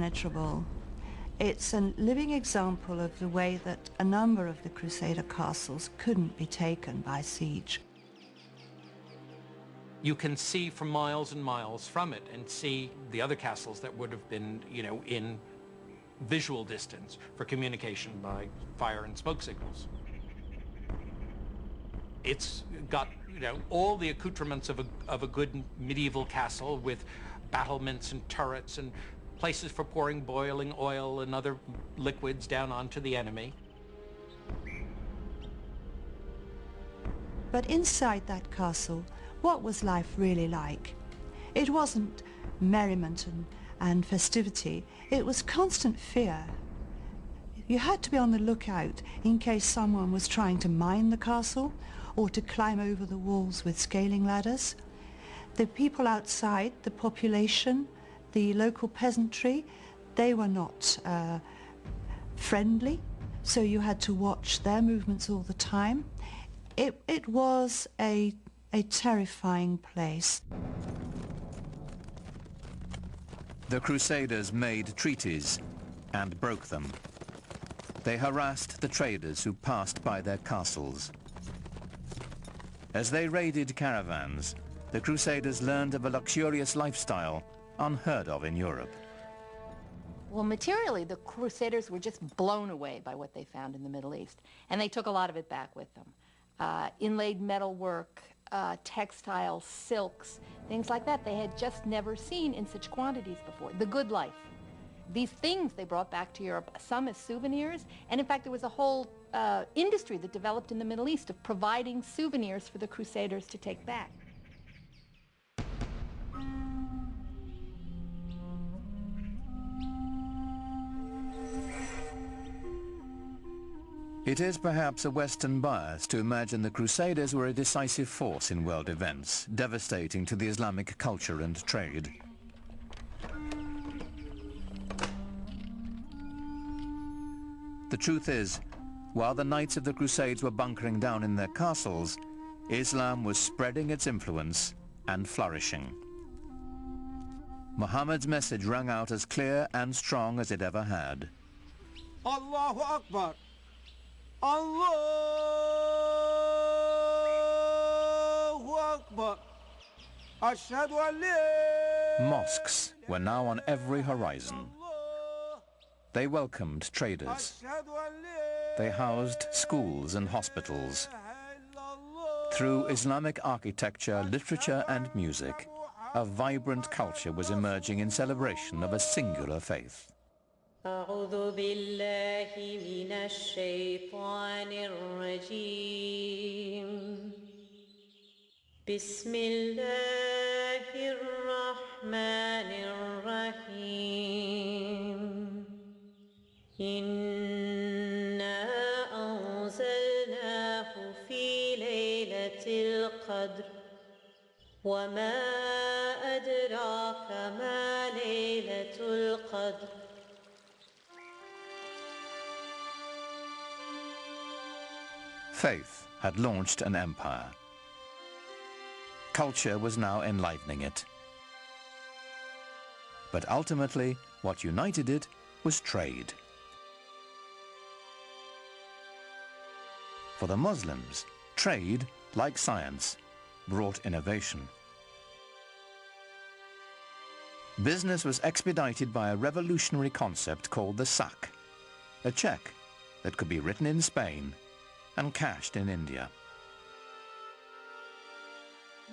impenetrable. It's a living example of the way that a number of the Crusader castles couldn't be taken by siege. You can see for miles and miles from it and see the other castles that would have been, you know, in visual distance for communication by fire and smoke signals. It's got, you know, all the accoutrements of a good medieval castle with battlements and turrets and places for pouring boiling oil and other liquids down onto the enemy. But inside that castle, what was life really like? It wasn't merriment and festivity. It was constant fear. You had to be on the lookout in case someone was trying to mine the castle or to climb over the walls with scaling ladders. The people outside, the population, the local peasantry, they were not friendly, so you had to watch their movements all the time. It was a terrifying place. The Crusaders made treaties and broke them. They harassed the traders who passed by their castles. As they raided caravans, the Crusaders learned of a luxurious lifestyle unheard of in Europe. Well, materially, the Crusaders were just blown away by what they found in the Middle East, and they took a lot of it back with them. Inlaid metalwork, textiles, silks, things like that they had just never seen in such quantities before. The good life. These things they brought back to Europe, some as souvenirs, and in fact there was a whole industry that developed in the Middle East of providing souvenirs for the Crusaders to take back. It is perhaps a Western bias to imagine the Crusaders were a decisive force in world events, devastating to the Islamic culture and trade. The truth is, while the Knights of the Crusades were bunkering down in their castles, Islam was spreading its influence and flourishing. Muhammad's message rang out as clear and strong as it ever had. Allahu Akbar! Allahu Akbar! Ashhadu an la. Mosques were now on every horizon. They welcomed traders. They housed schools and hospitals. Through Islamic architecture, literature and music, a vibrant culture was emerging in celebration of a singular faith. أعوذ بالله من الشيطان الرجيم بسم الله الرحمن الرحيم إنا أنزلناه في ليلة القدر وما أدراك ما ليلة القدر Faith had launched an empire. Culture was now enlivening it. But ultimately, what united it was trade. For the Muslims, trade, like science, brought innovation. Business was expedited by a revolutionary concept called the sak, a check that could be written in Spain and cashed in India.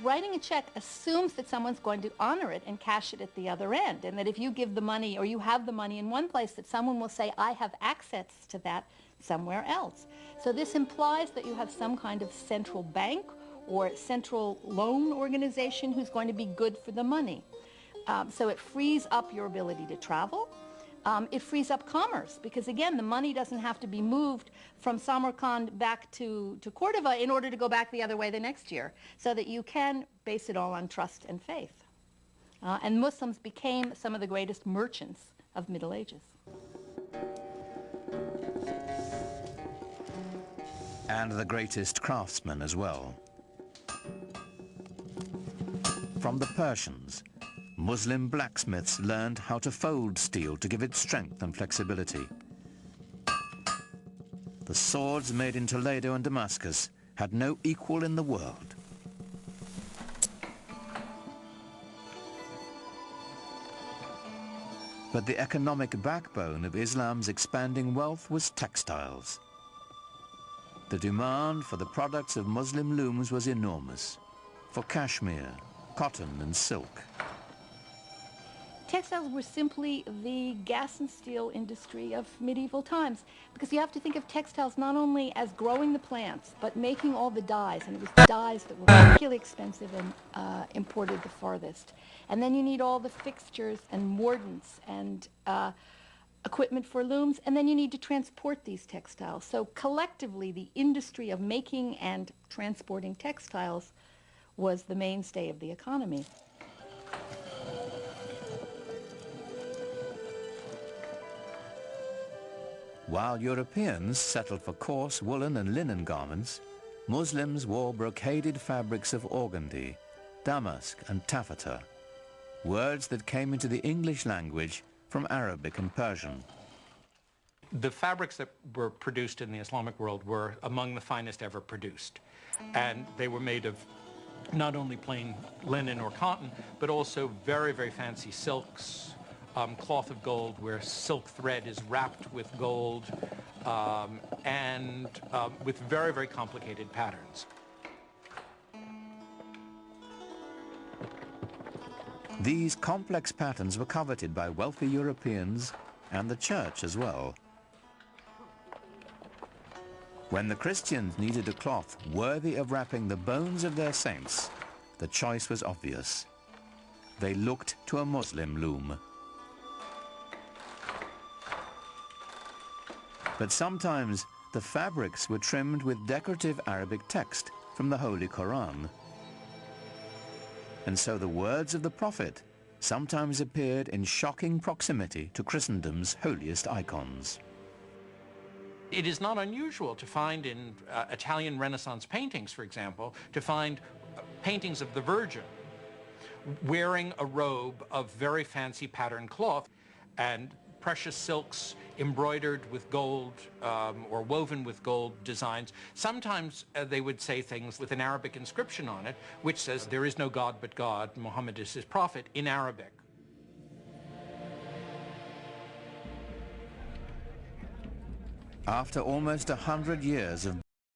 Writing a check assumes that someone's going to honor it and cash it at the other end, and that if you give the money or you have the money in one place, that someone will say, I have access to that somewhere else. So this implies that you have some kind of central bank or central loan organization who's going to be good for the money. So it frees up your ability to travel. It frees up commerce because, again, the money doesn't have to be moved from Samarkand back to Cordoba in order to go back the other way the next year, so that you can base it all on trust and faith. And Muslims became some of the greatest merchants of Middle Ages. And the greatest craftsmen as well. From the Persians, Muslim blacksmiths learned how to fold steel to give it strength and flexibility. The swords made in Toledo and Damascus had no equal in the world. But the economic backbone of Islam's expanding wealth was textiles. The demand for the products of Muslim looms was enormous, for cashmere, cotton and silk. Textiles were simply the gas and steel industry of medieval times, because you have to think of textiles not only as growing the plants, but making all the dyes, and it was the dyes that were particularly expensive and imported the farthest. And then you need all the fixtures and mordants and equipment for looms, and then you need to transport these textiles. So collectively, the industry of making and transporting textiles was the mainstay of the economy. While Europeans settled for coarse woolen and linen garments, Muslims wore brocaded fabrics of organdie, damask and taffeta, words that came into the English language from Arabic and Persian. The fabrics that were produced in the Islamic world were among the finest ever produced. And they were made of not only plain linen or cotton, but also very, very fancy silks, cloth of gold where silk thread is wrapped with gold, and with very, very complicated patterns. These complex patterns were coveted by wealthy Europeans and the church as well. When the Christians needed a cloth worthy of wrapping the bones of their saints, the choice was obvious. They looked to a Muslim loom. But sometimes the fabrics were trimmed with decorative Arabic text from the Holy Quran. And so the words of the Prophet sometimes appeared in shocking proximity to Christendom's holiest icons. It is not unusual to find in Italian Renaissance paintings, for example, to find paintings of the Virgin wearing a robe of very fancy patterned cloth and precious silks embroidered with gold or woven with gold designs. Sometimes they would say things with an Arabic inscription on it, which says, "There is no God but God, Muhammad is his prophet," in Arabic. After almost 100 years of